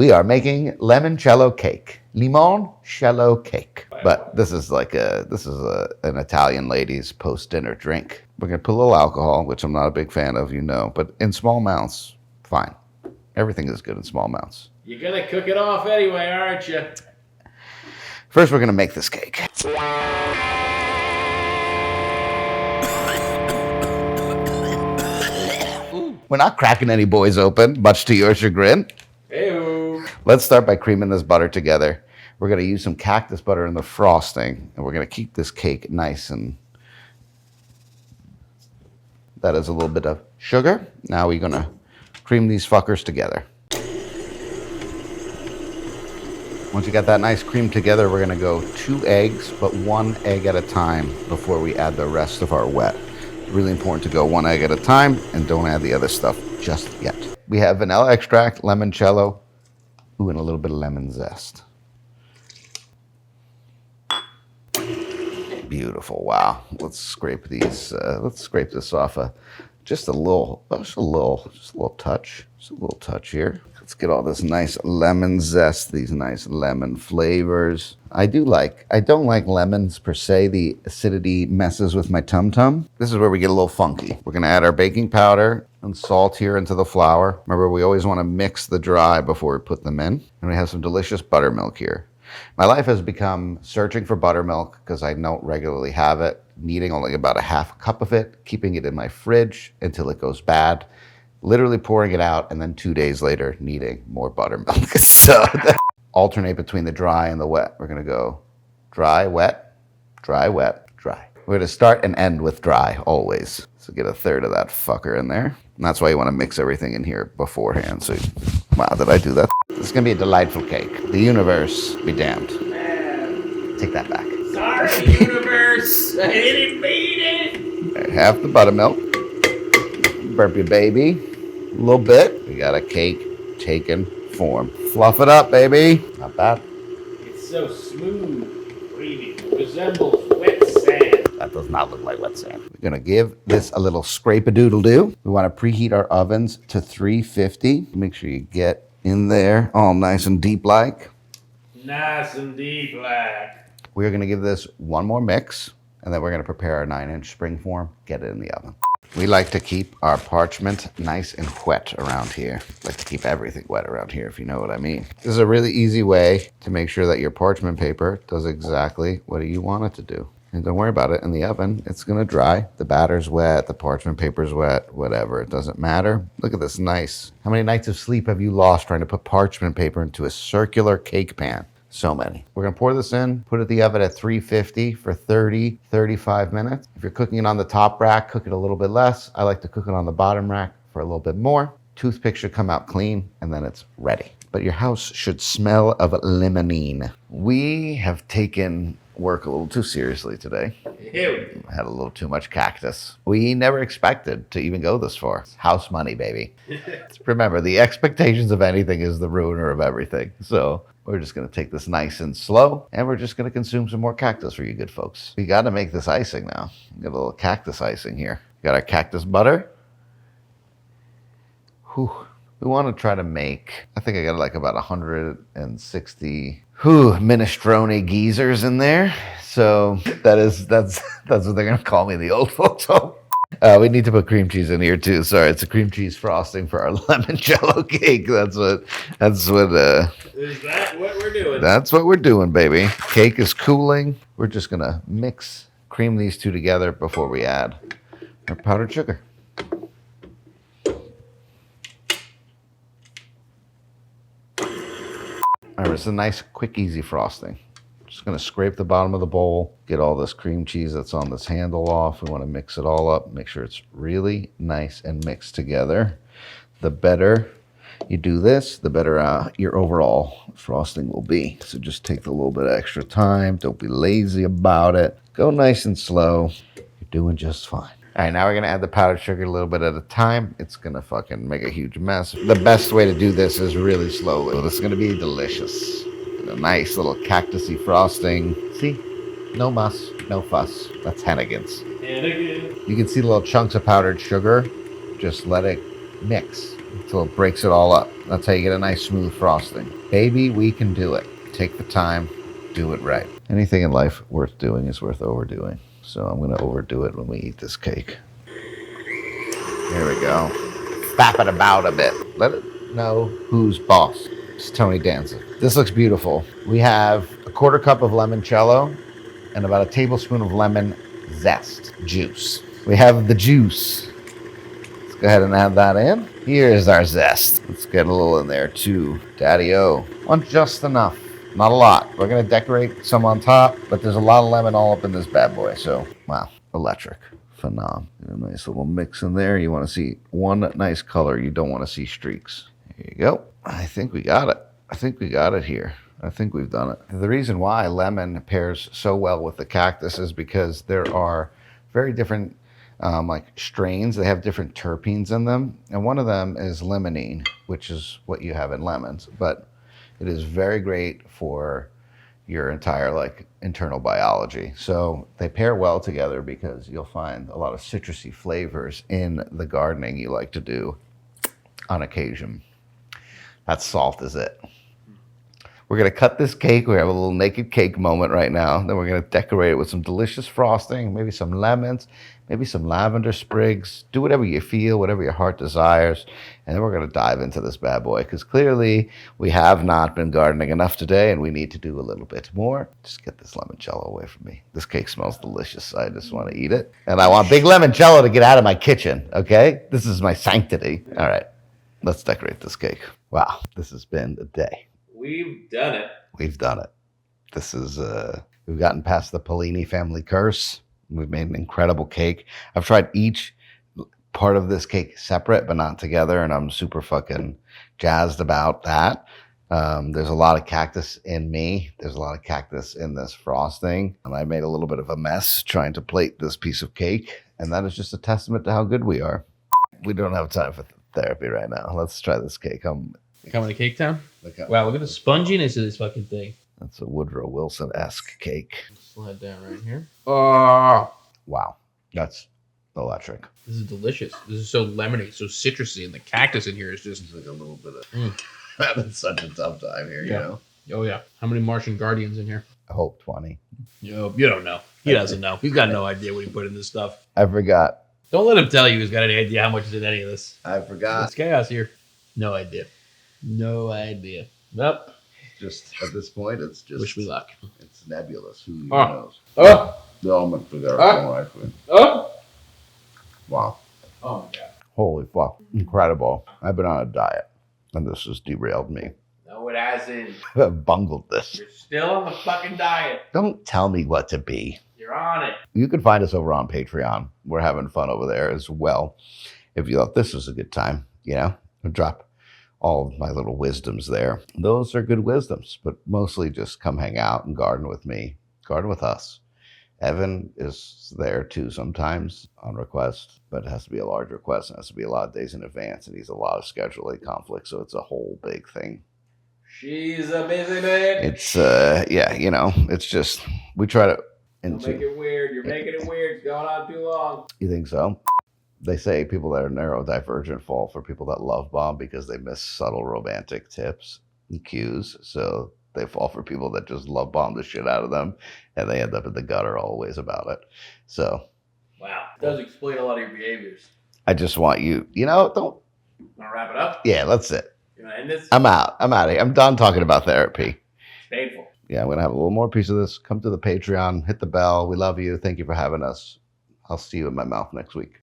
We are making limoncello cake. Limoncello cake. But this is an Italian lady's post-dinner drink. We're going to put a little alcohol, which I'm not a big fan of, but in small amounts, fine. Everything is good in small amounts. You're going to cook it off anyway, aren't you? First, we're going to make this cake. We're not cracking any boys open, much to your chagrin. Ew. Let's start by creaming this butter together. We're going to use some cactus butter in the frosting, and we're going to keep this cake nice and... That is a little bit of sugar. Now we're going to cream these fuckers together. Once you got that nice cream together, we're going to go 2 eggs, but 1 egg at a time before we add the rest of our wet. It's really important to go 1 egg at a time and don't add the other stuff just yet. We have vanilla extract, limoncello, and a little bit of lemon zest. Beautiful. Wow. Let's scrape these. Let's scrape this off. Just a little touch. Just a little touch here. Let's get all this nice lemon zest, these nice lemon flavors. I don't like lemons per se. The acidity messes with my tum-tum. This is where we get a little funky. We're going to add our baking powder and salt here into the flour. Remember, we always want to mix the dry before we put them in. And we have some delicious buttermilk here. My life has become searching for buttermilk because I don't regularly have it, needing only about a half cup of it, keeping it in my fridge until it goes bad, literally pouring it out, and then 2 days later needing more buttermilk. So alternate between the dry and the wet. We're going to go dry, wet, dry, wet, dry. We're going to start and end with dry always. So get a third of that fucker in there. And that's why you want to mix everything in here beforehand. So, wow, did I do that? This is going to be a delightful cake. The universe be damned. Take that back. Sorry, universe. I didn't mean it. Half the buttermilk. Burp your baby. A little bit. We got a cake taken form. Fluff it up, baby. Not bad. It's so smooth, creamy. Resembles wet sand. That does not look like wet sand. We're going to give this a little scrape-a-doodle-doo. We want to preheat our ovens to 350. Make sure you get in there all nice and deep-like. Nice and deep-like. We're going to give this one more mix, and then we're going to prepare our 9-inch springform, get it in the oven. We like to keep our parchment nice and wet around here. Like to keep everything wet around here, if you know what I mean. This is a really easy way to make sure that your parchment paper does exactly what you want it to do. And don't worry about it in the oven. It's going to dry. The batter's wet, the parchment paper's wet, whatever. It doesn't matter. Look at this nice. How many nights of sleep have you lost trying to put parchment paper into a circular cake pan? So many. We're going to pour this in, put it in the oven at 350 for 30, 35 minutes. If you're cooking it on the top rack, cook it a little bit less. I like to cook it on the bottom rack for a little bit more. Toothpick should come out clean, and then it's ready. But your house should smell of limonene. We have taken work a little too seriously today. Ew. Had a little too much cactus. We never expected to even go this far. It's house money, baby. Remember, the expectations of anything is the ruiner of everything. So we're just going to take this nice and slow, and we're just going to consume some more cactus for you good folks. We got to make this icing now. Got a little cactus icing here. Got our cactus butter. Whew. We want to try to make, I think I got like about 160 minestrone geezers in there. So that's what they're going to call me, the old folks home. We need to put cream cheese in here too. Sorry, it's a cream cheese frosting for our limoncello cake. Is that what we're doing? That's what we're doing, baby. Cake is cooling. We're just going to cream these two together before we add our powdered sugar. All right, it's a nice, quick, easy frosting. Just going to scrape the bottom of the bowl, get all this cream cheese that's on this handle off. We want to mix it all up, make sure it's really nice and mixed together. The better you do this, the better your overall frosting will be. So just take a little bit of extra time. Don't be lazy about it. Go nice and slow. You're doing just fine. All right, now we're going to add the powdered sugar a little bit at a time. It's going to fucking make a huge mess. The best way to do this is really slowly. So this is going to be delicious. A nice little cactusy frosting. See? No muss, no fuss. That's Hennigan's. Hennigan. You can see little chunks of powdered sugar. Just let it mix until it breaks it all up. That's how you get a nice smooth frosting. Baby, we can do it. Take the time, do it right. Anything in life worth doing is worth overdoing. So I'm going to overdo it when we eat this cake. Here we go. Bap it about a bit. Let it know who's boss. It's Tony Danza. This looks beautiful. We have a quarter cup of limoncello and about a tablespoon of lemon zest juice. We have the juice. Let's go ahead and add that in. Here's our zest. Let's get a little in there too. Daddy-o. Want just enough. Not a lot. We're going to decorate some on top, but there's a lot of lemon all up in this bad boy. So, wow, electric. Phenom. A nice little mix in there. You want to see one nice color. You don't want to see streaks. Here you go. I think we got it. I think we got it here. I think we've done it. The reason why lemon pairs so well with the cactus is because there are very different like strains. They have different terpenes in them. And one of them is limonene, which is what you have in lemons. But it is very great for your entire like internal biology. So they pair well together because you'll find a lot of citrusy flavors in the gardening you like to do on occasion. That salt is it. We're gonna cut this cake. We have a little naked cake moment right now. Then we're gonna decorate it with some delicious frosting, maybe some lemons, maybe some lavender sprigs. Do whatever you feel, whatever your heart desires. And then we're gonna dive into this bad boy because clearly we have not been gardening enough today and we need to do a little bit more. Just get this limoncello away from me. This cake smells delicious. I just wanna eat it. And I want big limoncello to get out of my kitchen, okay? This is my sanctity. All right, let's decorate this cake. Wow, this has been a day. We've done it. We've done it. This is, we've gotten past the Polini family curse. We've made an incredible cake. I've tried each part of this cake separate, but not together, and I'm super fucking jazzed about that. There's a lot of cactus in me. There's a lot of cactus in this frosting, and I made a little bit of a mess trying to plate this piece of cake, and that is just a testament to how good we are. We don't have time for therapy right now. Let's try this cake. Coming to Cake Town? Look up. Wow, look at the sponginess of this fucking thing. That's a Woodrow Wilson-esque cake. Slide down right here. Oh, Wow, that's electric. this is delicious. This is so lemony, so citrusy, and the cactus in here is just. It's like a little bit of having such a tough time here, you know. Oh yeah. How many Martian Guardians in here? I hope 20. You don't know. He doesn't know. He's got no idea what he put in this stuff. I forgot. Don't let him tell you he's got any idea how much is in any of this. I forgot. It's chaos here. No idea. No idea. Nope. Just at this point, it's just. Wish me luck. It's nebulous. Who even Oh. knows? Oh. The elements are there. Oh. Wow. Oh my god. Holy fuck. Incredible. I've been on a diet, and this has derailed me. No, it hasn't. I've bungled this. You're still on the fucking diet. Don't tell me what to be. You're on it. You can find us over on Patreon. We're having fun over there as well. If you thought this was a good time, you know, I'll drop all of my little wisdoms there. Those are good wisdoms, but mostly just come hang out and garden with me, garden with us. Evan is there too sometimes on request, but it has to be a large request and it has to be a lot of days in advance, and he's a lot of scheduling conflicts, so it's a whole big thing. She's a busy bitch. It's yeah, you know, it's just we try to. Don't make it weird. You're making it weird. It's going on too long. You think so? They say people that are neurodivergent fall for people that love bomb because they miss subtle romantic tips and cues. So they fall for people that just love bomb the shit out of them, and they end up in the gutter always about it. So, Wow. It does explain a lot of your behaviors. I just want you, you know, don't. Want to wrap it up? Yeah, that's it. You want to end this? I'm out. I'm out of here. I'm done talking about therapy. It's painful. Yeah, I'm going to have a little more piece of this. Come to the Patreon, hit the bell. We love you. Thank you for having us. I'll see you in my mouth next week.